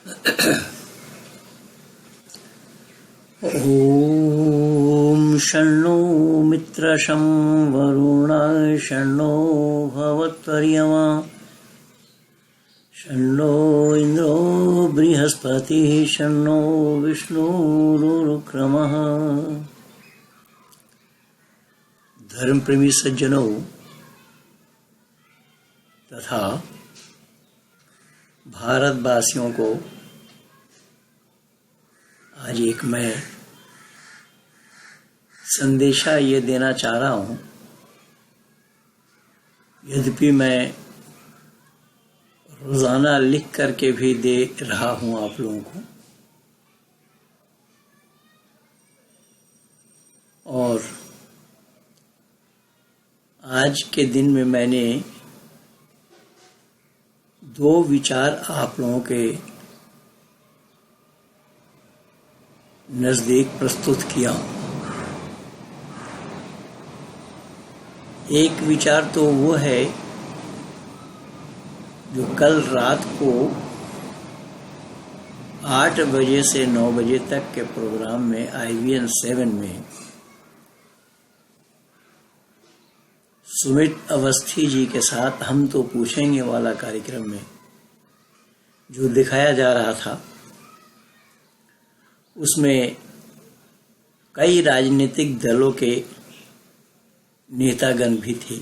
ॐ शन्नो मित्र शं वरुण शन्नो भवत्वर्यमा शन्नो इंद्रो बृहस्पतिः शन्नो विष्णुरुक्रमः। धर्म प्रेमी सज्जनों तथा भारतवासियों को आज एक मैं संदेशा ये देना चाह रहा हूँ। यद्यपि मैं रोजाना लिख करके भी दे रहा हूँ आप लोगों को, और आज के दिन में मैंने दो विचार आप लोगों के नजदीक प्रस्तुत किया हूं। एक विचार तो वो है जो कल रात को 8 बजे से 9 बजे तक के प्रोग्राम में IVN 7 में सुमित अवस्थी जी के साथ हम तो पूछेंगे वाला कार्यक्रम में जो दिखाया जा रहा था, उसमें कई राजनीतिक दलों के नेतागण भी थे,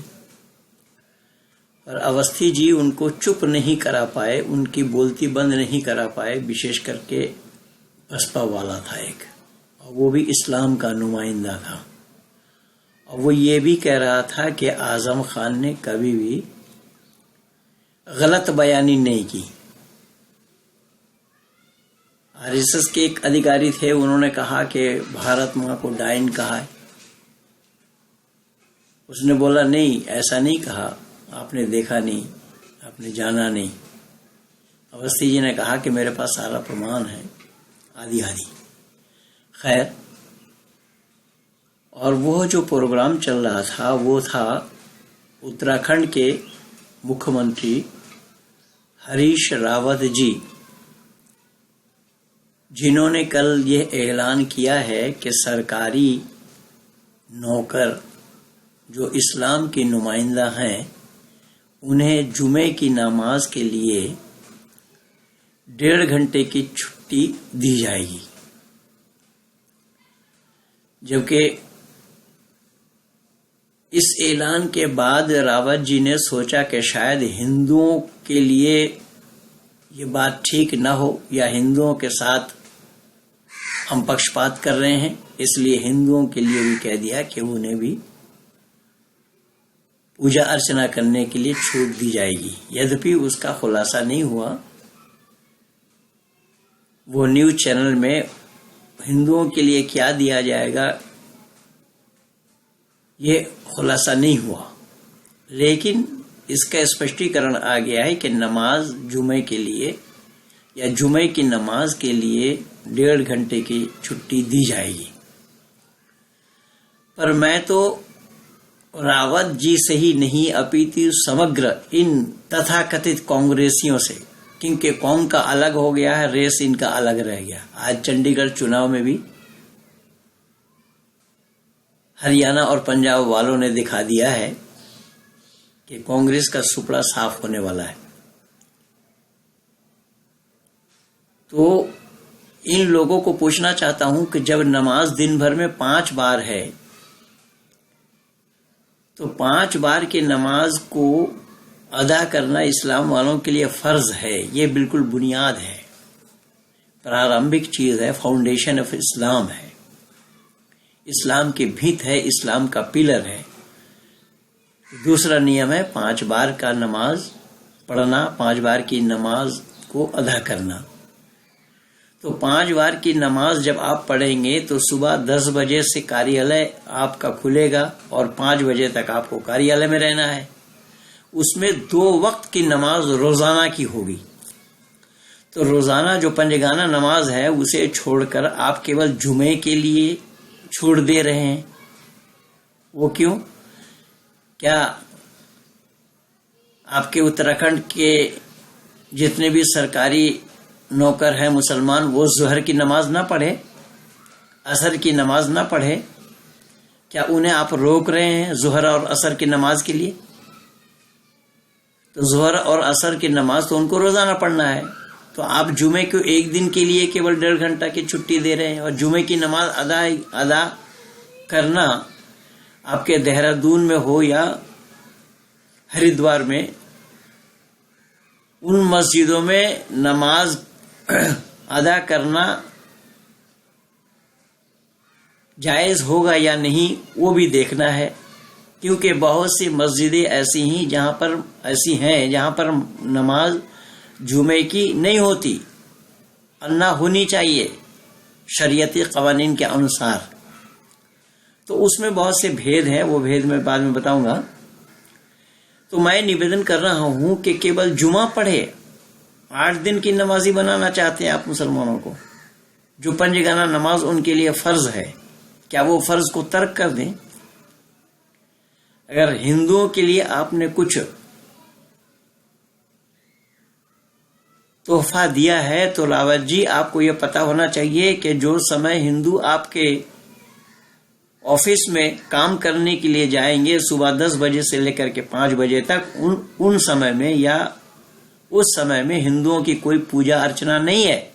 पर अवस्थी जी उनको चुप नहीं करा पाए, उनकी बोलती बंद नहीं करा पाए। विशेष करके बसपा वाला था एक, और वो भी इस्लाम का नुमाइंदा था, और वो ये भी कह रहा था कि आजम खान ने कभी भी गलत बयानी नहीं की। RSS के एक अधिकारी थे, उन्होंने कहा कि भारत माँ को डायन कहा है। उसने बोला नहीं, ऐसा नहीं कहा, आपने देखा नहीं, आपने जाना नहीं। अवस्थी जी ने कहा कि मेरे पास सारा प्रमाण है, आदि आदि। खैर, और वो जो प्रोग्राम चल रहा था वो था उत्तराखंड के मुख्यमंत्री हरीश रावत जी, जिन्होंने कल ये ऐलान किया है कि सरकारी नौकर जो इस्लाम के नुमाइंदा हैं उन्हें जुमे की नमाज के लिए 1.5 घंटे की छुट्टी दी जाएगी। जबकि इस ऐलान के बाद रावत जी ने सोचा कि शायद हिंदुओं के लिए ये बात ठीक न हो, या हिंदुओं के साथ हम पक्षपात कर रहे हैं, इसलिए हिंदुओं के लिए भी कह दिया कि उन्हें भी पूजा अर्चना करने के लिए छूट दी जाएगी। यद्यपि उसका खुलासा नहीं हुआ, वो न्यूज चैनल में हिंदुओं के लिए क्या दिया जाएगा ये खुलासा नहीं हुआ, लेकिन इसका स्पष्टीकरण आ गया है कि नमाज जुमे के लिए या जुमे की नमाज के लिए 1.5 घंटे की छुट्टी दी जाएगी। पर मैं तो रावत जी से ही नहीं अपितु समग्र इन तथाकथित कांग्रेसियों से, क्योंकि कौम का अलग हो गया है, रेस इनका अलग रह गया। आज चंडीगढ़ चुनाव में भी हरियाणा और पंजाब वालों ने दिखा दिया है कि कांग्रेस का सुपड़ा साफ होने वाला है। तो इन लोगों को पूछना चाहता हूं कि जब नमाज दिन भर में 5 बार है, तो 5 बार की नमाज को अदा करना इस्लाम वालों के लिए फर्ज है। ये बिल्कुल बुनियाद है, प्रारंभिक चीज है, फाउंडेशन ऑफ इस्लाम है, इस्लाम की भीत है, इस्लाम का पिलर है। दूसरा नियम है 5 बार का नमाज पढ़ना, 5 बार की नमाज को अदा करना। तो 5 बार की नमाज जब आप पढ़ेंगे तो सुबह 10 बजे से कार्यालय आपका खुलेगा और 5 बजे तक आपको कार्यालय में रहना है। उसमें 2 वक्त की नमाज रोजाना की होगी। तो रोजाना जो पंजगाना नमाज है उसे छोड़कर आप केवल जुमे के लिए छूट दे रहे हैं। वो क्यों? क्या आपके उत्तराखंड के जितने भी सरकारी नौकर है मुसलमान, वो ज़ोहर की नमाज ना पढ़े, असर की नमाज ना पढ़े, क्या उन्हें आप रोक रहे हैं ज़ोहर और असर की नमाज के लिए? तो ज़ोहर और असर की नमाज तो उनको रोज़ाना पढ़ना है। तो आप जुमे को एक दिन के लिए केवल 1.5 घंटा की छुट्टी दे रहे हैं, और जुमे की नमाज अदा करना आपके देहरादून में हो या हरिद्वार में, उन मस्जिदों में नमाज अदा करना जायज़ होगा या नहीं वो भी देखना है, क्योंकि बहुत सी मस्जिदें ऐसी हैं जहां पर नमाज जुमे की नहीं होती और ना होनी चाहिए शरीयती कवानीन के अनुसार। तो उसमें बहुत से भेद हैं, वो भेद मैं बाद में बताऊंगा। तो मैं निवेदन कर रहा हूं कि केवल जुमा पढ़े, 8 दिन की नमाजी बनाना चाहते हैं आप मुसलमानों को, जो पंजगाना नमाज उनके लिए फर्ज है, क्या वो फर्ज को तर्क कर दें? अगर हिंदुओं के लिए आपने कुछ तोहफा दिया है तो रावत जी आपको यह पता होना चाहिए कि जो समय हिंदू आपके ऑफिस में काम करने के लिए जाएंगे सुबह 10 बजे से लेकर के 5 बजे तक, उन समय में या उस समय में हिंदुओं की कोई पूजा अर्चना नहीं है।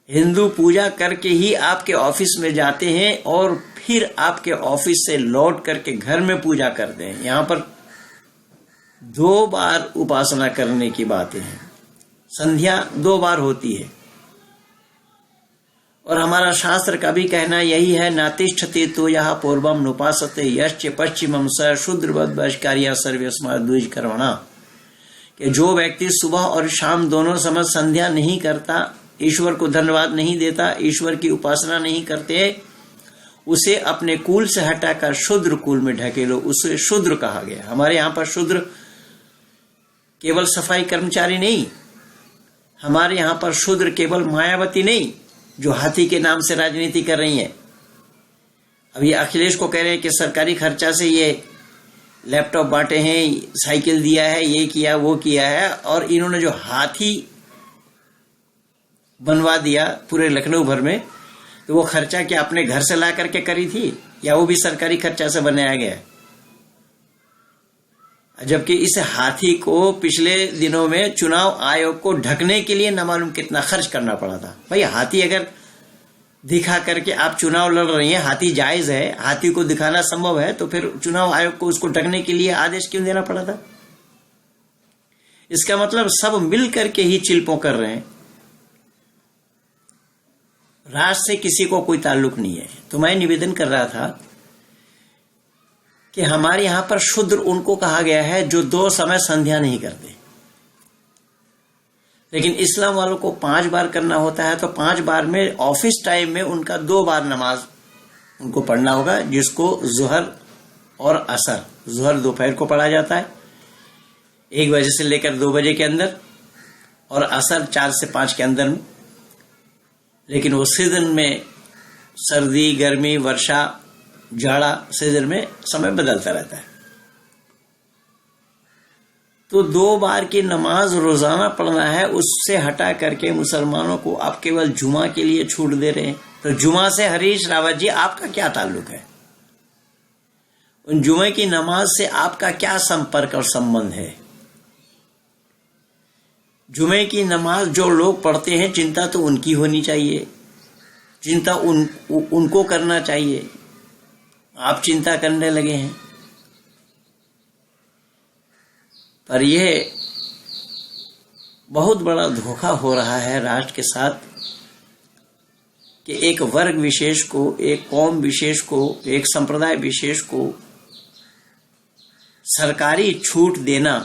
हिंदू पूजा करके ही आपके ऑफिस में जाते हैं और फिर आपके ऑफिस से लौट करके घर में पूजा करते हैं। यहाँ पर 2 बार उपासना करने की बातें हैं। संध्या 2 बार होती है, और हमारा शास्त्र का भी कहना यही है, नातिष्ठते तो यहाँ पूर्वम नुपासते यश्च पश्चिमम स शूद्रवद बहिष्कार्या सर्वस्मात् द्विज कर्मणा, कि जो व्यक्ति सुबह और शाम दोनों समय संध्या नहीं करता, ईश्वर को धन्यवाद नहीं देता, ईश्वर की उपासना नहीं करते, उसे अपने कुल से हटाकर शूद्र कुल में ढकेलो, उसे शूद्र कहा गया। हमारे यहाँ पर शूद्र केवल सफाई कर्मचारी नहीं, हमारे यहाँ पर शूद्र केवल मायावती नहीं जो हाथी के नाम से राजनीति कर रही है। अभी अखिलेश को कह रहे हैं कि सरकारी खर्चा से ये लैपटॉप बांटे हैं, साइकिल दिया है, ये किया वो किया है, और इन्होंने जो हाथी बनवा दिया पूरे लखनऊ भर में, तो वो खर्चा क्या अपने घर से ला करके करी थी या वो भी सरकारी खर्चा से बनाया गया? जबकि इस हाथी को पिछले दिनों में चुनाव आयोग को ढकने के लिए न मालूम कितना खर्च करना पड़ा था। भाई हाथी अगर दिखा करके आप चुनाव लड़ रही हैं, हाथी जायज है, हाथी को दिखाना संभव है, तो फिर चुनाव आयोग को उसको ढकने के लिए आदेश क्यों देना पड़ा था? इसका मतलब सब मिल करके ही चिल्पों कर रहे हैं, राष्ट्र से किसी को कोई ताल्लुक नहीं है। तो मैं निवेदन कर रहा था कि हमारे यहां पर शूद्र उनको कहा गया है जो 2 समय संध्या नहीं करते, लेकिन इस्लाम वालों को 5 बार करना होता है, तो 5 बार में ऑफिस टाइम में उनका 2 बार नमाज उनको पढ़ना होगा, जिसको ज़ोहर और असर, ज़ोहर दोपहर को पढ़ा जाता है 1 बजे से लेकर 2 बजे के अंदर, और असर 4 से 5 के अंदर में। लेकिन वो सीजन में सर्दी, गर्मी, वर्षा, जाड़ा सीजन में समय बदलता रहता है। तो 2 बार की नमाज रोजाना पढ़ना है, उससे हटा करके मुसलमानों को आप केवल जुमा के लिए छूट दे रहे हैं। तो जुमा से हरीश रावत जी आपका क्या ताल्लुक है? उन जुमे की नमाज से आपका क्या संपर्क और संबंध है? जुमे की नमाज जो लोग पढ़ते हैं, चिंता तो उनकी होनी चाहिए, चिंता उनको करना चाहिए। आप चिंता करने लगे हैं। पर यह बहुत बड़ा धोखा हो रहा है राष्ट्र के साथ कि एक वर्ग विशेष को, एक कौम विशेष को, एक संप्रदाय विशेष को सरकारी छूट देना,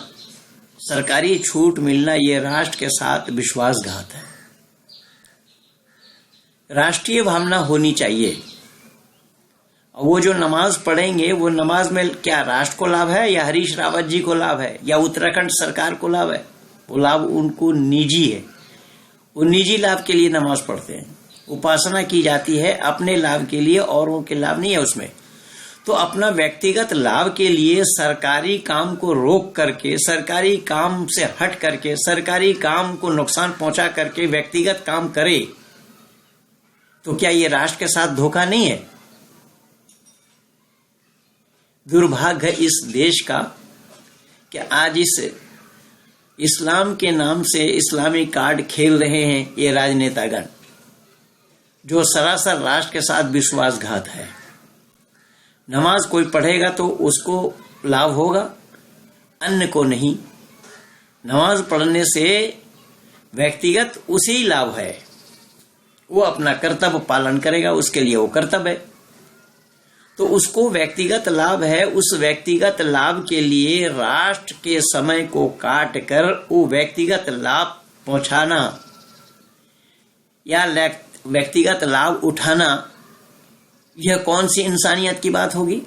सरकारी छूट मिलना, यह राष्ट्र के साथ विश्वासघात है। राष्ट्रीय भावना होनी चाहिए। वो जो नमाज पढ़ेंगे, वो नमाज में क्या राष्ट्र को लाभ है या हरीश रावत जी को लाभ है या उत्तराखंड सरकार को लाभ है? वो लाभ उनको निजी है, वो निजी लाभ के लिए नमाज पढ़ते हैं। उपासना की जाती है अपने लाभ के लिए, औरों के लाभ नहीं है उसमें। तो अपना व्यक्तिगत लाभ के लिए सरकारी काम को रोक करके, सरकारी काम से हट करके, सरकारी काम को नुकसान पहुंचा करके व्यक्तिगत काम करे, तो क्या ये राष्ट्र के साथ धोखा नहीं है? दुर्भाग्य इस देश का कि आज इस इस्लाम के नाम से इस्लामी कार्ड खेल रहे हैं ये राजनेतागण, जो सरासर राष्ट्र के साथ विश्वासघात है। नमाज कोई पढ़ेगा तो उसको लाभ होगा, अन्य को नहीं। नमाज पढ़ने से व्यक्तिगत उसी लाभ है, वो अपना कर्तव्य पालन करेगा, उसके लिए वो कर्तव्य है, तो उसको व्यक्तिगत लाभ है। उस व्यक्तिगत लाभ के लिए राष्ट्र के समय को काट कर वो व्यक्तिगत लाभ पहुंचाना या व्यक्तिगत लाभ उठाना, यह कौन सी इंसानियत की बात होगी?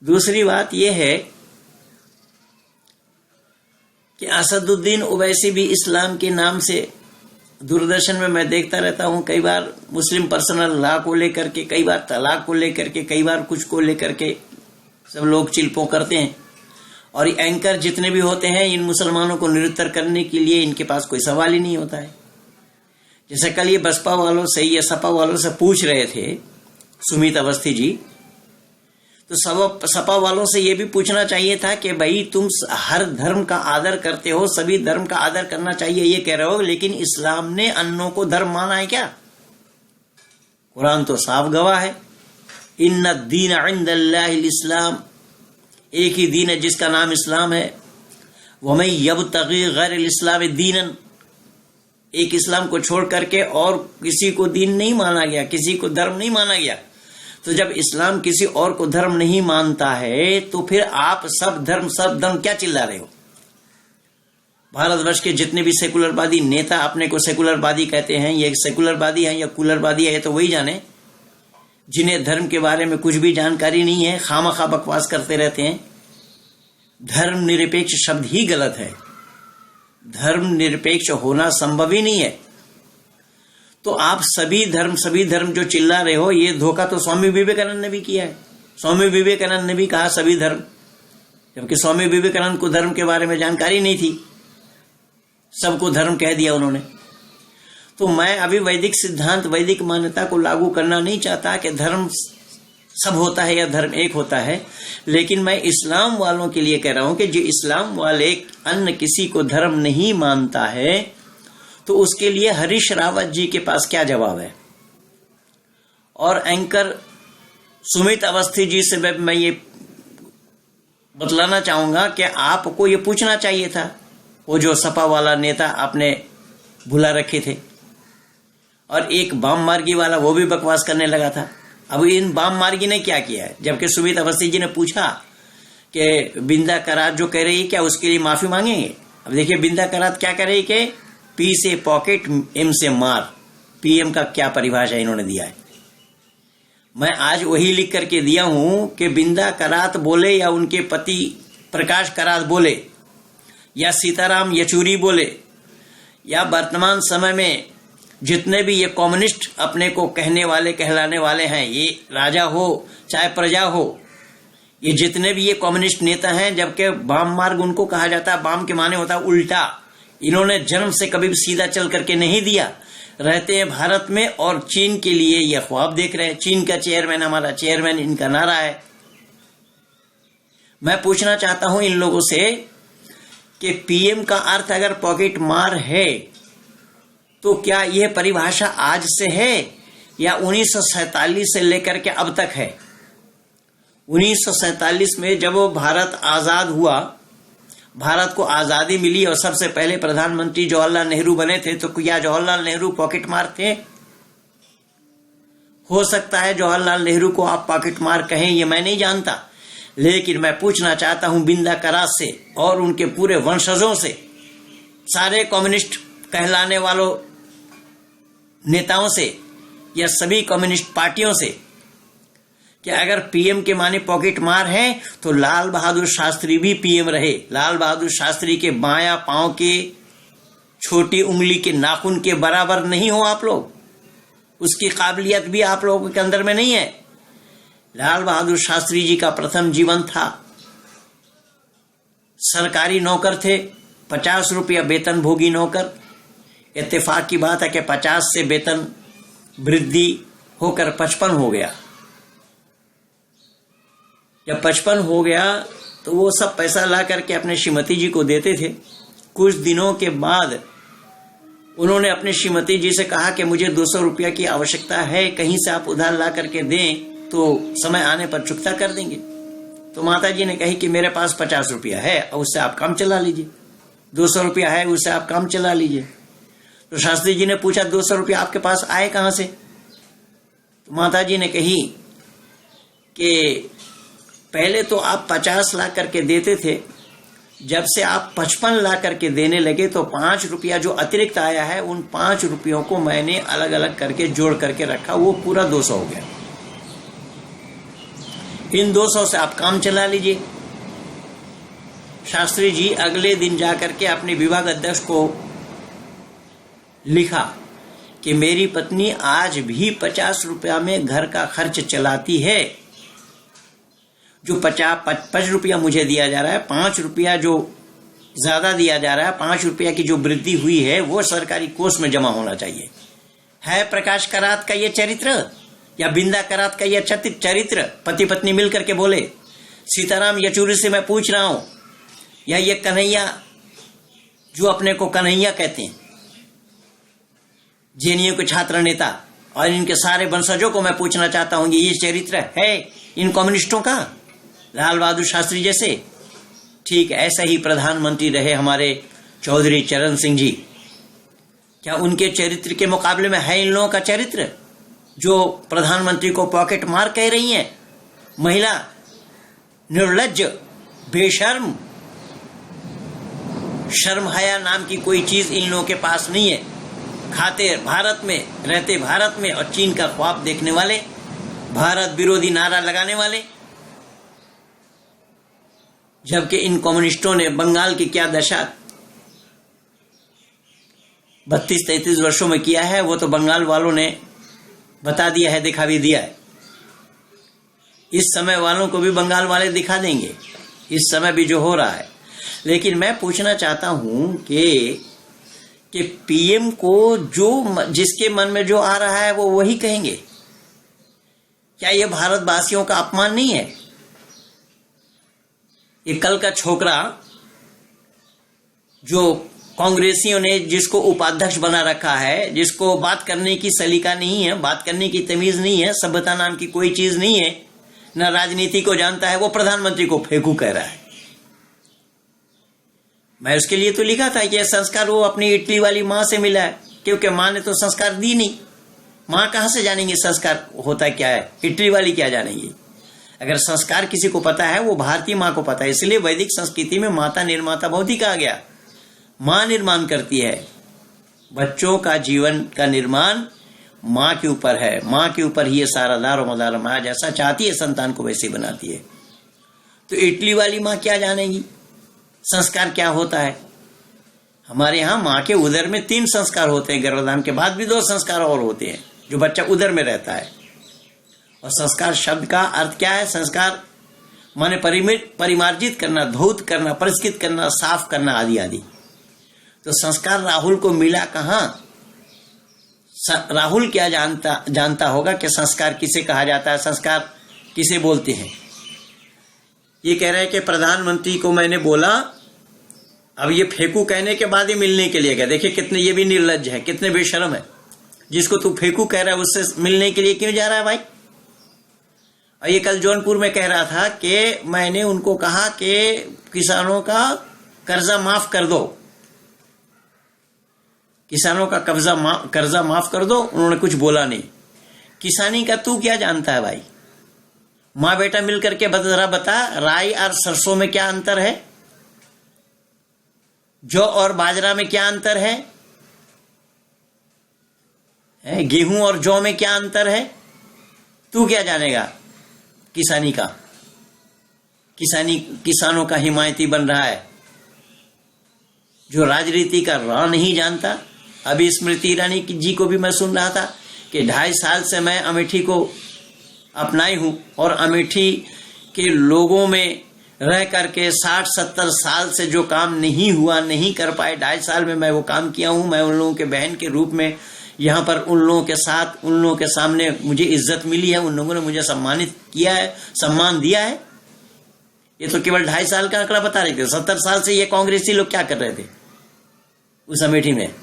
दूसरी बात यह है कि असदुद्दीन ओवैसी भी इस्लाम के नाम से, दूरदर्शन में मैं देखता रहता हूं, कई बार मुस्लिम पर्सनल लॉ को लेकर के, कई बार तलाक को लेकर के, कई बार कुछ को लेकर के सब लोग चिल्पों करते हैं। और एंकर जितने भी होते हैं, इन मुसलमानों को निरुत्तर करने के लिए इनके पास कोई सवाल ही नहीं होता है। जैसे कल ये बसपा वालों से या सपा वालों से पूछ रहे थे सुमित अवस्थी जी, तो सपा वालों से ये भी पूछना चाहिए था कि भाई तुम हर धर्म का आदर करते हो, सभी धर्म का आदर करना चाहिए ये कह रहे हो, लेकिन इस्लाम ने अन्यों को धर्म माना है क्या? कुरान तो साफ गवाह है, इन्ना दीन इंदल्लाहिल इस्लाम, एक ही दीन है जिसका नाम इस्लाम है। वमन यब्तगी गैरल इस्लाम दीनन, एक इस्लाम को छोड़ करके और किसी को दीन नहीं माना गया, किसी को धर्म नहीं माना गया। तो जब इस्लाम किसी और को धर्म नहीं मानता है तो फिर आप सब धर्म क्या चिल्ला रहे हो? भारतवर्ष के जितने भी सेकुलरवादी नेता अपने को सेकुलरवादी कहते हैं, ये सेकुलरवादी है या कुलरवादी है तो वही जाने, जिन्हें धर्म के बारे में कुछ भी जानकारी नहीं है, खामखा बकवास करते रहते हैं। धर्म निरपेक्ष शब्द ही गलत है, धर्म निरपेक्ष होना संभव ही नहीं है। तो आप सभी धर्म जो चिल्ला रहे हो, ये धोखा तो स्वामी विवेकानंद ने भी किया है। स्वामी विवेकानंद ने भी कहा सभी धर्म, जबकि स्वामी विवेकानंद को धर्म के बारे में जानकारी नहीं थी, सबको धर्म कह दिया उन्होंने। तो मैं अभी वैदिक सिद्धांत, वैदिक मान्यता को लागू करना नहीं चाहता कि धर्म सब होता है या धर्म एक होता है, लेकिन मैं इस्लाम वालों के लिए कह रहा हूं कि जो इस्लाम वाले अन्य किसी को धर्म नहीं मानता है तो उसके लिए हरीश रावत जी के पास क्या जवाब है? और एंकर सुमित अवस्थी जी से मैं ये बतलाना चाहूंगा कि आपको ये पूछना चाहिए था, वो जो सपा वाला नेता आपने बुला रखे थे, और एक बाम मार्गी वाला वो भी बकवास करने लगा था। अब इन बाम मार्गी ने क्या किया है? जबकि सुमित अवस्थी जी ने पूछा कि बिंदा करात जो कह रही है क्या उसके लिए माफी मांगेंगे? अब देखिए बिंदा करात क्या कह रही है कि पी से पॉकेट, एम से मार, पीएम का क्या परिभाषा इन्होंने दिया है। मैं आज वही लिख करके दिया हूं कि बिंदा करात बोले या उनके पति प्रकाश करात बोले या सीताराम येचुरी बोले या वर्तमान समय में जितने भी ये कम्युनिस्ट अपने को कहने वाले कहलाने वाले हैं, ये राजा हो चाहे प्रजा हो, ये जितने भी ये कम्युनिस्ट नेता हैं, जबकि वाम मार्ग उनको कहा जाता है, वाम के माने होता है उल्टा। इन्होंने जन्म से कभी भी सीधा चल करके नहीं दिया, रहते हैं भारत में और चीन के लिए ये ख्वाब देख रहे हैं। चीन का चेयरमैन, हमारा चेयरमैन, इनका नारा है। मैं पूछना चाहता हूं इन लोगों से कि पीएम का अर्थ अगर पॉकेट मार है तो क्या यह परिभाषा आज से है या 1947 से लेकर के अब तक है? 1947 में जब वो भारत आजाद हुआ, भारत को आजादी मिली और सबसे पहले प्रधानमंत्री जवाहरलाल नेहरू बने थे, तो क्या जवाहरलाल नेहरू पॉकेट मार थे? हो सकता है जवाहरलाल नेहरू को आप पॉकेट मार कहें, ये मैं नहीं जानता, लेकिन मैं पूछना चाहता हूं बिंदा करात से और उनके पूरे वंशजों से, सारे कम्युनिस्ट कहलाने वालों नेताओं से या सभी कम्युनिस्ट पार्टियों से, कि अगर पीएम के माने पॉकेट मार है तो लाल बहादुर शास्त्री भी पीएम रहे। लाल बहादुर शास्त्री के बायां पांव के छोटी उंगली के नाखून के बराबर नहीं हो आप लोग, उसकी काबिलियत भी आप लोगों के अंदर में नहीं है। लाल बहादुर शास्त्री जी का प्रथम जीवन था। सरकारी नौकर थे, 50 रुपया वेतन भोगी नौकर। इत्तेफाक की बात है कि 50 से वेतन वृद्धि होकर 55 हो गया। जब 55 हो गया तो वो सब पैसा ला करके अपने श्रीमती जी को देते थे। कुछ दिनों के बाद उन्होंने अपने श्रीमती जी से कहा कि मुझे 200 रुपया की आवश्यकता है, कहीं से आप उधार ला करके दें तो समय आने पर चुकता कर देंगे। तो माता जी ने कही कि मेरे पास 50 रुपया है और उससे आप काम चला लीजिए, 200 रुपया है उससे आप काम चला लीजिए। तो शास्त्री जी ने पूछा 200 रुपया आपके पास आए कहां से? तो माता जी ने कही कि पहले तो आप 50 ला करके देते थे, जब से आप 55 ला करके देने लगे तो 5 रुपया जो अतिरिक्त आया है उन 5 रुपयों को मैंने अलग अलग करके जोड़ करके रखा, वो पूरा 200 हो गया। इन 200 से आप काम चला लीजिए। शास्त्री जी अगले दिन जाकर के अपने विभाग अध्यक्ष को लिखा कि मेरी पत्नी आज भी 50 रुपया में घर का खर्च चलाती है। जो 50 रुपया मुझे दिया जा रहा है, 5 रुपया जो ज्यादा दिया जा रहा है, 5 रुपया की जो वृद्धि हुई है वो सरकारी कोष में जमा होना चाहिए। है प्रकाश करात का ये चरित्र या बिंदा करात का ये चरित्र? पति पत्नी मिलकर के बोले। सीताराम येचुरी से मैं पूछ रहा हूं, या ये कन्हैया जो अपने को कन्हैया कहते हैं, जेएनयू के छात्र नेता, और इनके सारे वंशजों को मैं पूछना चाहता हूं, ये चरित्र है इन कम्युनिस्टों का, लाल बहादुर शास्त्री जैसे? ठीक ऐसा ही प्रधानमंत्री रहे हमारे चौधरी चरण सिंह जी। क्या उनके चरित्र के मुकाबले में है इन लोगों का चरित्र जो प्रधानमंत्री को पॉकेट मार कह रही हैं? महिला, निर्लज्ज, बेशर्म, शर्म हया नाम की कोई चीज इन लोगों के पास नहीं है। खाते भारत में, रहते भारत में और चीन का ख्वाब देखने वाले, भारत विरोधी नारा लगाने वाले। जबकि इन कम्युनिस्टों ने बंगाल की क्या दशा 32-33 वर्षों में किया है, वो तो बंगाल वालों ने बता दिया है, दिखा भी दिया है। इस समय वालों को भी बंगाल वाले दिखा देंगे, इस समय भी जो हो रहा है। लेकिन मैं पूछना चाहता हूं कि पीएम को जो जिसके मन में जो आ रहा है वो वही कहेंगे। क्या ये भारतवासियों का अपमान नहीं है? ये कल का छोकरा जो कांग्रेसियों ने जिसको उपाध्यक्ष बना रखा है, जिसको बात करने की सलीका नहीं है, बात करने की तमीज नहीं है, सभ्यता नाम की कोई चीज नहीं है, न राजनीति को जानता है, वो प्रधानमंत्री को फेंकू कह रहा है। मैं उसके लिए तो लिखा था कि यह संस्कार वो अपनी इटली वाली माँ से मिला है, क्योंकि माँ ने तो संस्कार दी नहीं। माँ कहां से जानेंगे संस्कार होता क्या है? इटली वाली क्या जानेंगी? अगर संस्कार किसी को पता है वो भारतीय माँ को पता है। इसलिए वैदिक संस्कृति में माता निर्माता भवती कहा गया। माँ निर्माण करती है, बच्चों का जीवन का निर्माण माँ के ऊपर है। माँ के ऊपर ही ये सारा दारो मदार, माँ जैसा चाहती है संतान को वैसे बनाती है। तो इटली वाली माँ क्या जानेगी संस्कार क्या होता है? हमारे यहाँ माँ के उदर में 3 संस्कार होते हैं, गर्भधान के बाद भी 2 संस्कार और होते हैं जो बच्चा उदर में रहता है। और संस्कार शब्द का अर्थ क्या है? संस्कार माने परिमार्जित करना, धौत करना, परिष्कृत करना, साफ करना आदि आदि। तो संस्कार राहुल को मिला कहां? राहुल क्या जानता होगा कि संस्कार किसे कहा जाता है, संस्कार किसे बोलते हैं? ये कह रहे हैं कि प्रधानमंत्री को मैंने बोला, अब ये फेंकू कहने के बाद ही मिलने के लिए गया। देखिए कितने ये भी निर्लज्ज है, कितने बेशर्म है। जिसको तू फेंकू कह रहा है उससे मिलने के लिए क्यों जा रहा है भाई? और ये कल जौनपुर में कह रहा था कि मैंने उनको कहा कि किसानों का कर्जा माफ कर दो, किसानों का कर्जा माफ कर दो। उन्होंने कुछ बोला नहीं। किसानी का तू क्या जानता है भाई? माँ बेटा मिलकर के जरा बता, राई और सरसों में क्या अंतर है? जौ और बाजरा में क्या अंतर है? गेहूं और जौ में क्या अंतर है? तू क्या जानेगा किसानी का? किसानों का हिमायती बन रहा है जो राजनीति का राह नहीं जानता। अभी स्मृति ईरानी जी को भी मैं सुन रहा था कि 2.5 साल से मैं अमेठी को अपनाई हूं और अमेठी के लोगों में रह करके 60-70 साल से जो काम नहीं हुआ, नहीं कर पाए, 2.5 साल में मैं वो काम किया हूं। मैं उन लोगों के बहन के रूप में यहाँ पर उन लोगों के साथ, उन लोगों के सामने मुझे इज्जत मिली है, उन लोगों ने मुझे सम्मानित किया है, सम्मान दिया है। ये तो केवल 2.5 साल का आंकड़ा बता रहे थे। 70 साल से ये कांग्रेसी लोग क्या कर रहे थे उस अमेठी में।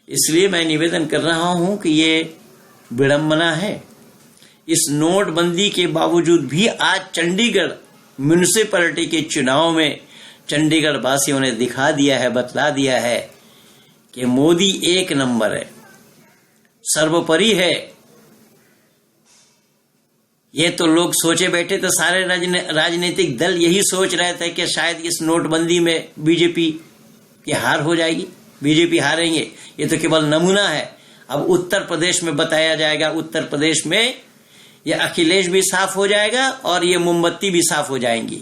इसलिए मैं निवेदन कर रहा हूं कि ये विडंबना है। इस नोटबंदी के बावजूद भी आज चंडीगढ़ म्यूनिसिपैलिटी के चुनाव में चंडीगढ़ वासियों ने दिखा दिया है, बतला दिया है कि मोदी एक नंबर है, सर्वोपरि है। ये तो लोग सोचे बैठे थे, सारे राजनीतिक दल यही सोच रहे थे कि शायद इस नोटबंदी में बीजेपी की हार हो जाएगी, बीजेपी हारेंगे। ये तो केवल नमूना है। अब उत्तर प्रदेश में बताया जाएगा, उत्तर प्रदेश में ये अखिलेश भी साफ हो जाएगा और ये मोमबत्ती भी साफ हो जाएंगी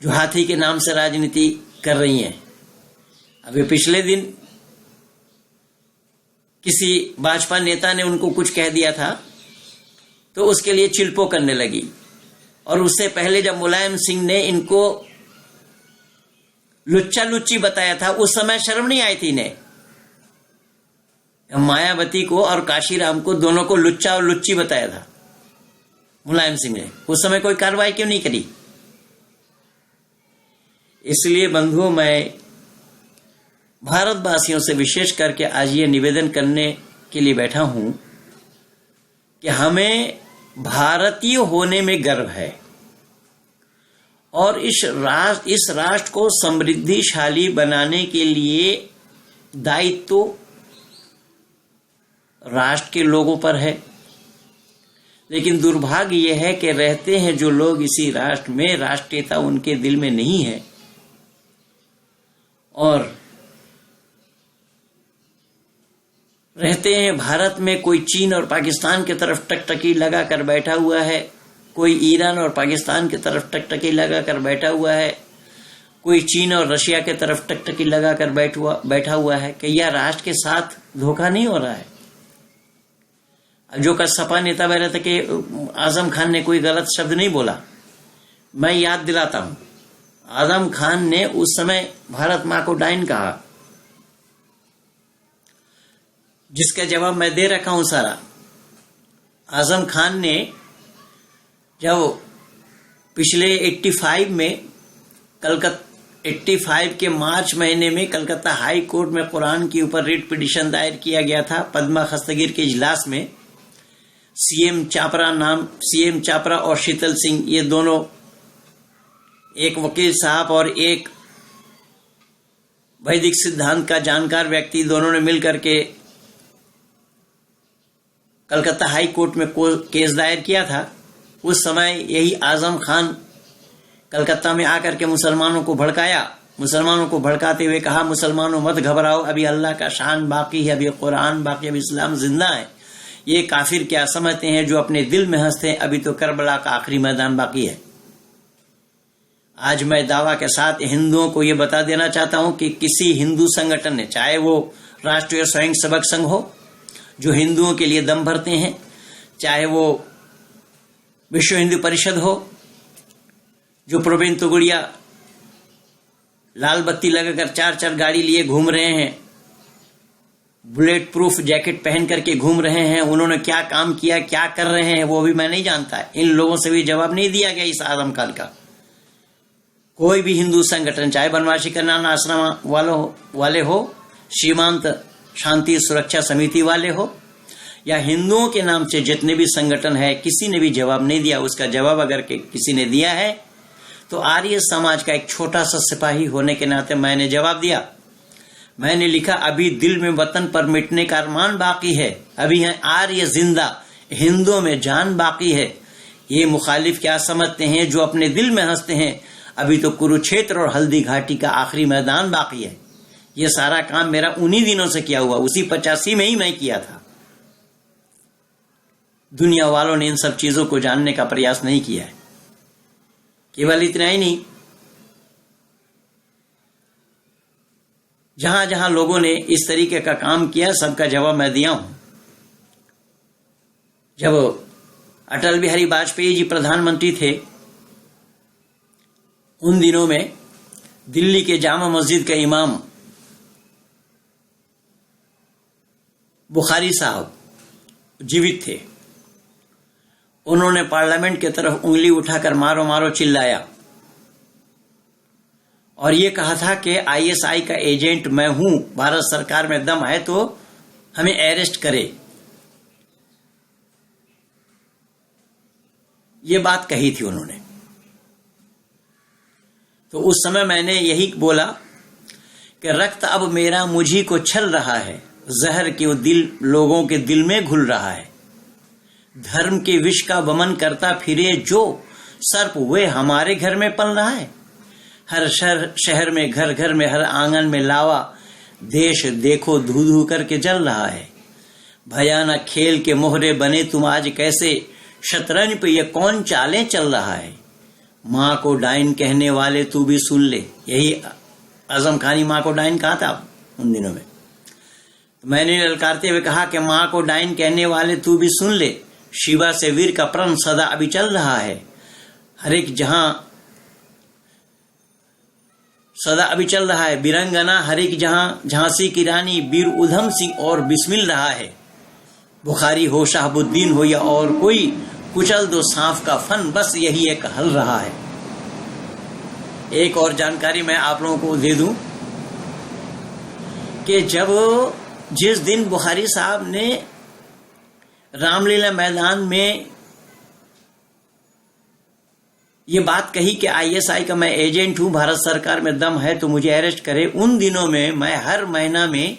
जो हाथी के नाम से राजनीति कर रही हैं। अभी पिछले दिन किसी भाजपा नेता ने उनको कुछ कह दिया था तो उसके लिए चिल्पो करने लगी, और उससे पहले जब मुलायम सिंह ने इनको लुच्चा लुच्ची बताया था उस समय शर्म नहीं आई थी इन्हें। मायावती को और काशीराम को दोनों को लुच्चा और लुच्ची बताया था मुलायम सिंह ने, उस समय कोई कार्रवाई क्यों नहीं करी। इसलिए बंधुओं, मैं भारतवासियों से विशेष करके आज ये निवेदन करने के लिए बैठा हूं कि हमें भारतीय होने में गर्व है और इस राष्ट्र को समृद्धिशाली बनाने के लिए दायित्व राष्ट्र के लोगों पर है। लेकिन दुर्भाग्य यह है कि रहते हैं जो लोग इसी राष्ट्र में, राष्ट्रीयता उनके दिल में नहीं है और रहते हैं भारत में। कोई चीन और पाकिस्तान की तरफ टकटकी लगा कर बैठा हुआ है, कोई ईरान और पाकिस्तान की तरफ टकटकी लगा कर बैठा हुआ है, कोई चीन और रशिया की तरफ टकटकी लगा कर बैठा हुआ है। कि यह राष्ट्र के साथ धोखा नहीं हो रहा है। जो का सपा नेता बह रहे थे कि आजम खान ने कोई गलत शब्द नहीं बोला, मैं याद दिलाता हूं, आजम खान ने उस समय भारत मां को डायन कहा, जिसका जवाब मैं दे रखा हूं सारा। आजम खान ने जब पिछले 85 में 85 के मार्च महीने में कलकत्ता हाई कोर्ट में कुरान के ऊपर रिट पिटीशन दायर किया गया था पद्मा खस्तगीर के इजलास में, सीएम चापरा और शीतल सिंह, ये दोनों, एक वकील साहब और एक वैदिक सिद्धांत का जानकार व्यक्ति, दोनों ने मिलकर के कलकत्ता हाई कोर्ट में केस दायर किया था। उस समय यही आजम खान कलकत्ता में आकर के मुसलमानों को भड़काया। मुसलमानों को भड़काते हुए कहा, मुसलमानों मत घबराओ, अभी अल्लाह का शान बाकी है, अभी कुरान बाकी, अभी इस्लाम जिंदा है। ये काफिर क्या समझते हैं जो अपने दिल में हंसते हैं, अभी तो करबला का आखिरी मैदान बाकी है। आज मैं दावा के साथ हिंदुओं को यह बता देना चाहता हूं कि किसी हिंदू संगठन ने, चाहे वो राष्ट्रीय स्वयंसेवक संघ हो जो हिंदुओं के लिए दम भरते हैं, चाहे वो विश्व हिंदू परिषद हो जो प्रवीण तुगड़िया लाल बत्ती लगाकर 4-4 गाड़ी लिए घूम रहे हैं, बुलेट प्रूफ जैकेट पहन करके घूम रहे हैं, उन्होंने क्या काम किया, क्या कर रहे हैं वो भी मैं नहीं जानता। इन लोगों से भी जवाब नहीं दिया गया इस आजम खान का। कोई भी हिंदू संगठन, चाहे बनवासी कल्याण आश्रम वाले हो, सीमांत शांति सुरक्षा समिति वाले हो, या हिंदुओं के नाम से जितने भी संगठन है, किसी ने भी जवाब नहीं दिया। उसका जवाब अगर किसी ने दिया है तो आर्य समाज का एक छोटा सा सिपाही होने के नाते मैंने जवाब दिया। मैंने लिखा, अभी दिल में वतन पर मिटने का अरमान बाकी है, अभी है आर्य जिंदा, हिंदुओं में जान बाकी है। ये मुखालिफ क्या समझते हैं जो अपने दिल में हंसते हैं, अभी तो कुरुक्षेत्र और हल्दी घाटी का आखिरी मैदान बाकी है। ये सारा काम मेरा उन्हीं दिनों से किया हुआ, उसी 85 में ही मैं किया था। दुनिया वालों ने इन सब चीजों को जानने का प्रयास नहीं किया है। केवल इतना ही नहीं, जहां जहां लोगों ने इस तरीके का काम किया सबका जवाब मैं दिया हूं। जब अटल बिहारी वाजपेयी जी प्रधानमंत्री थे, उन दिनों में दिल्ली के जामा मस्जिद के इमाम बुखारी साहब जीवित थे। उन्होंने पार्लियामेंट की तरफ उंगली उठाकर मारो मारो चिल्लाया और ये कहा था कि आईएसआई का एजेंट मैं हूं, भारत सरकार में दम है तो हमें अरेस्ट करे। ये बात कही थी उन्होंने। तो उस समय मैंने यही बोला कि रक्त अब मेरा मुझी को छल रहा है, जहर के दिल लोगों के दिल में घुल रहा है, धर्म के विष का वमन करता फिरे जो सर्प वे हमारे घर में पल रहा है। हर शहर में घर घर में हर आंगन में लावा, देश देखो धू धू करके जल रहा है। भयानक खेल के मोहरे बने तुम आज कैसे, शतरंज पे ये कौन चालें चल रहा है। माँ को डाइन कहने वाले तू भी सुन ले, यही आजम खानी माँ को डाइन कहा था उन दिनों में। मैंने ललकारते हुए कहा कि माँ को डाइन कहने वाले तू भी सुन ले, शिवा से वीर का प्रण सदा अभी चल रहा है। हर एक जहां सदा अभी चल रहा है, बिरंगना हर एक जहां झांसी की रानी वीर उधम सिंह और बिस्मिल रहा है। बुखारी हो शाहबुद्दीन हो या और कोई, कुचल दो सांप का फन, बस यही एक हल रहा है। एक और जानकारी मैं आप लोगों को दे दूं कि जिस दिन बुखारी साहब ने रामलीला मैदान में ये बात कही कि आईएसआई का मैं एजेंट हूं, भारत सरकार में दम है तो मुझे अरेस्ट करे, उन दिनों में मैं हर महीना में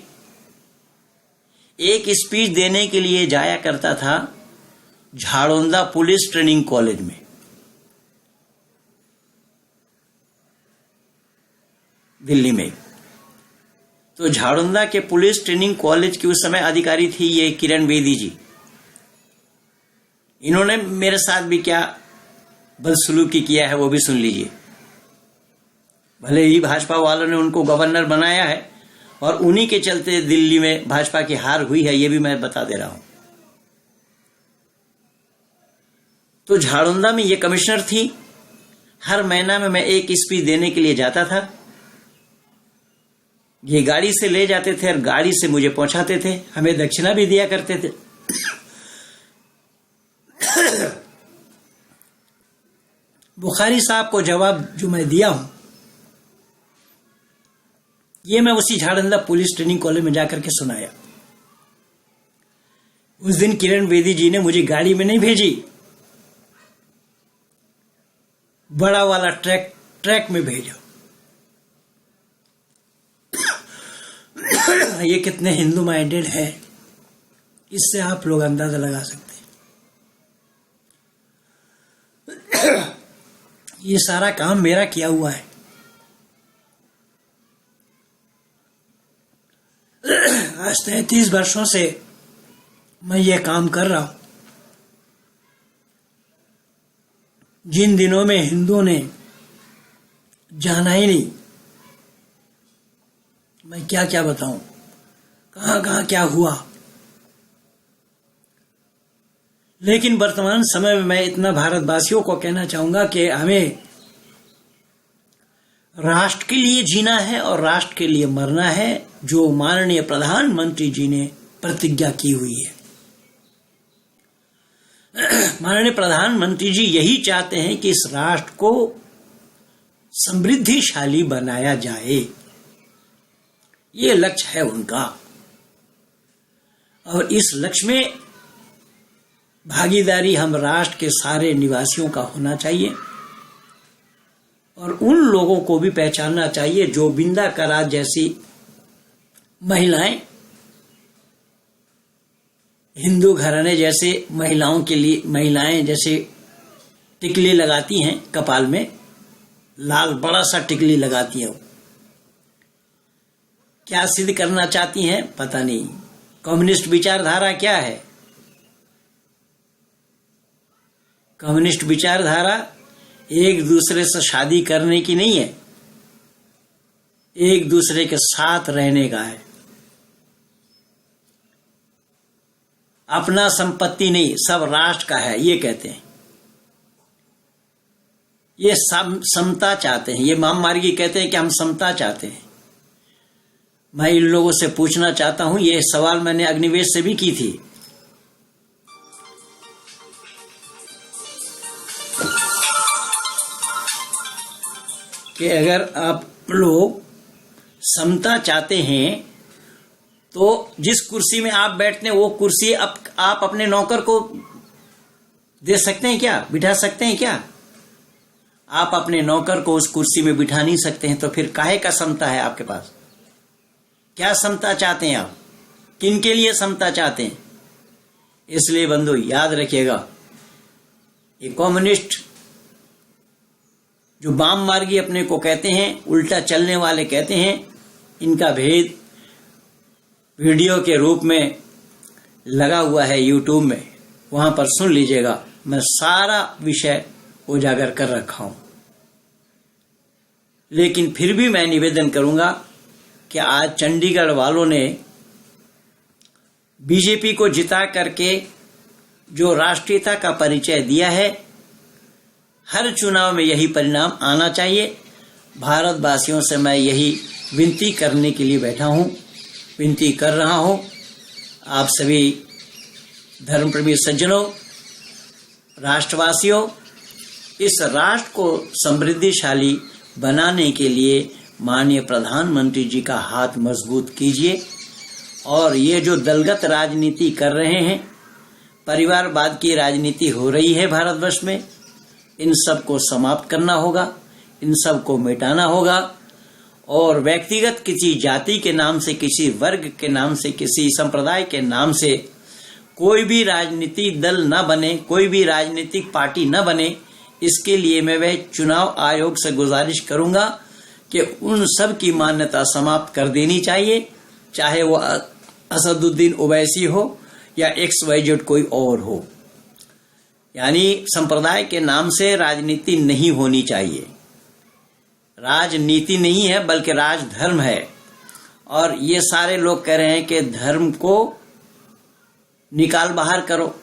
एक स्पीच देने के लिए जाया करता था झाड़ोंदा पुलिस ट्रेनिंग कॉलेज में। दिल्ली में तो झाड़ोंदा के पुलिस ट्रेनिंग कॉलेज की उस समय अधिकारी थी ये किरण बेदी जी। इन्होंने मेरे साथ भी क्या बदसलूकी किया है वो भी सुन लीजिए। भले ही भाजपा वालों ने उनको गवर्नर बनाया है और उन्हीं के चलते दिल्ली में भाजपा की हार हुई है, ये भी मैं बता दे रहा हूं। तो झाड़ोंदा में ये कमिश्नर थी। हर महीना में मैं एक स्पीच देने के लिए जाता था। ये गाड़ी से ले जाते थे और गाड़ी से मुझे पहुंचाते थे, हमें दक्षिणा भी दिया करते थे। बुखारी साहब को जवाब जो मैं दिया हूं, ये मैं उसी झाड़ोंदा पुलिस ट्रेनिंग कॉलेज में जाकर के सुनाया। उस दिन किरण बेदी जी ने मुझे गाड़ी में नहीं भेजी, बड़ा वाला ट्रैक में भेजा। ये कितने हिंदू माइंडेड है, इससे आप लोग अंदाजा लगा सकते हैं। ये सारा काम मेरा किया हुआ है। आज 33 वर्षों से मैं ये काम कर रहा हूं। जिन दिनों में हिंदुओं ने जाना ही नहीं, मैं क्या क्या बताऊं, कहां कहां क्या हुआ। लेकिन वर्तमान समय में मैं इतना भारतवासियों को कहना चाहूंगा कि हमें राष्ट्र के लिए जीना है और राष्ट्र के लिए मरना है, जो माननीय प्रधानमंत्री जी ने प्रतिज्ञा की हुई है। माननीय प्रधानमंत्री जी यही चाहते हैं कि इस राष्ट्र को समृद्धिशाली बनाया जाए, ये लक्ष्य है उनका। और इस लक्ष्य में भागीदारी हम राष्ट्र के सारे निवासियों का होना चाहिए और उन लोगों को भी पहचानना चाहिए जो बिंदा करार जैसी महिलाएं, हिंदू घराने जैसे महिलाओं के लिए महिलाएं जैसे टिकली लगाती हैं कपाल में, लाल बड़ा सा टिकली लगाती हैं। क्या सिद्ध करना चाहती हैं पता नहीं। कम्युनिस्ट विचारधारा क्या है? कम्युनिस्ट विचारधारा एक दूसरे से शादी करने की नहीं है, एक दूसरे के साथ रहने का है। अपना संपत्ति नहीं, सब राष्ट्र का है, ये कहते हैं। ये समता चाहते हैं। ये माम मार्गी कहते हैं कि हम समता चाहते हैं। मैं इन लोगों से पूछना चाहता हूं, ये सवाल मैंने अग्निवेश से भी की थी, कि अगर आप लोग समता चाहते हैं तो जिस कुर्सी में आप बैठते हैं वो कुर्सी आप अपने नौकर को दे सकते हैं क्या, बिठा सकते हैं क्या? आप अपने नौकर को उस कुर्सी में बिठा नहीं सकते हैं, तो फिर काहे का समता है आपके पास? क्या समता चाहते हैं आप? किन के लिए समता चाहते हैं? इसलिए बंधु याद रखिएगा, ये कम्युनिस्ट जो वाम मार्गी अपने को कहते हैं, उल्टा चलने वाले कहते हैं, इनका भेद वीडियो के रूप में लगा हुआ है यूट्यूब में, वहां पर सुन लीजिएगा। मैं सारा विषय उजागर कर रखा हूं। लेकिन फिर भी मैं निवेदन करूंगा कि आज चंडीगढ़ वालों ने बीजेपी को जिता करके जो राष्ट्रीयता का परिचय दिया है, हर चुनाव में यही परिणाम आना चाहिए। भारतवासियों से मैं यही विनती करने के लिए बैठा हूं, विनती कर रहा हूं। आप सभी धर्मप्रेमी सज्जनों, राष्ट्रवासियों, इस राष्ट्र को समृद्धिशाली बनाने के लिए माननीय प्रधानमंत्री जी का हाथ मजबूत कीजिए। और ये जो दलगत राजनीति कर रहे हैं, परिवारवाद की राजनीति हो रही है भारतवर्ष में, इन सब को समाप्त करना होगा, इन सब को मिटाना होगा। और व्यक्तिगत किसी जाति के नाम से, किसी वर्ग के नाम से, किसी संप्रदाय के नाम से कोई भी राजनीतिक दल न बने, कोई भी राजनीतिक पार्टी न बने, इसके लिए मैं वह चुनाव आयोग से गुजारिश करूंगा कि उन सब की मान्यता समाप्त कर देनी चाहिए, चाहे वो असदुद्दीन ओवैसी हो या XYZ कोई और हो। यानी संप्रदाय के नाम से राजनीति नहीं होनी चाहिए। राजनीति नहीं है बल्कि राजधर्म है। और ये सारे लोग कह रहे हैं कि धर्म को निकाल बाहर करो,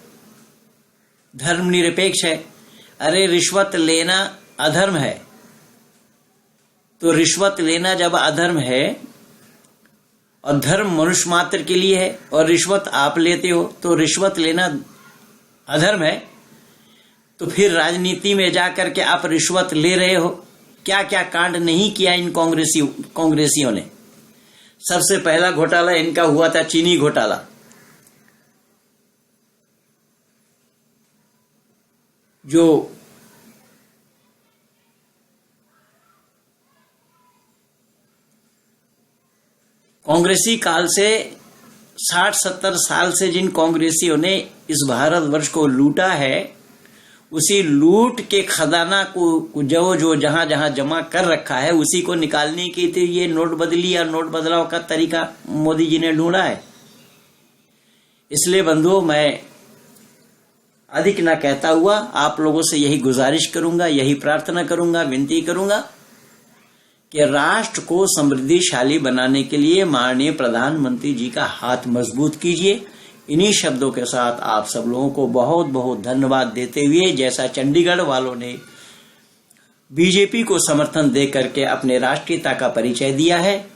धर्म निरपेक्ष है। अरे रिश्वत लेना अधर्म है, तो रिश्वत लेना जब अधर्म है और धर्म मनुष्य मात्र के लिए है और रिश्वत आप लेते हो, तो रिश्वत लेना अधर्म है, तो फिर राजनीति में जाकर के आप रिश्वत ले रहे हो। क्या क्या कांड नहीं किया इन कांग्रेसियों ने। सबसे पहला घोटाला इनका हुआ था चीनी घोटाला। जो कांग्रेसी काल से 60-70 साल से जिन कांग्रेसियों ने इस भारतवर्ष को लूटा है, उसी लूट के खजाना को जो जहां जहां जमा कर रखा है, उसी को निकालने के लिए ये नोट बदली या नोट बदलाव का तरीका मोदी जी ने ढूंढा है। इसलिए बंधुओं, मैं अधिक न कहता हुआ आप लोगों से यही गुजारिश करूंगा, यही प्रार्थना करूंगा, विनती करूंगा कि राष्ट्र को समृद्धिशाली बनाने के लिए माननीय प्रधानमंत्री जी का हाथ मजबूत कीजिए। इन्हीं शब्दों के साथ आप सब लोगों को बहुत बहुत धन्यवाद देते हुए, जैसा चंडीगढ़ वालों ने बीजेपी को समर्थन दे करके अपने राष्ट्रीयता का परिचय दिया है,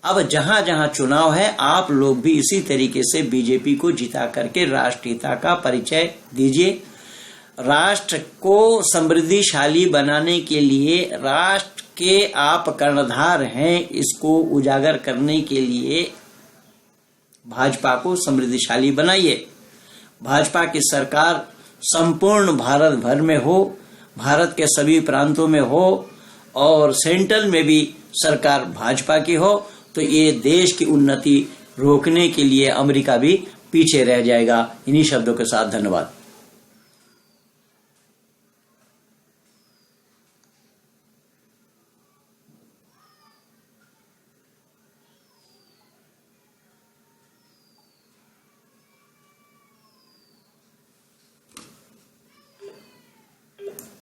अब जहां जहां चुनाव है आप लोग भी इसी तरीके से बीजेपी को जिता करके राष्ट्रीयता का परिचय दीजिए। राष्ट्र को समृद्धिशाली बनाने के लिए, राष्ट्र के आप कर्णधार हैं, इसको उजागर करने के लिए भाजपा को समृद्धिशाली बनाइए। भाजपा की सरकार संपूर्ण भारत भर में हो, भारत के सभी प्रांतों में हो और सेंट्रल में भी सरकार भाजपा की हो, तो ये देश की उन्नति रोकने के लिए अमेरिका भी पीछे रह जाएगा। इन्हीं शब्दों के साथ धन्यवाद।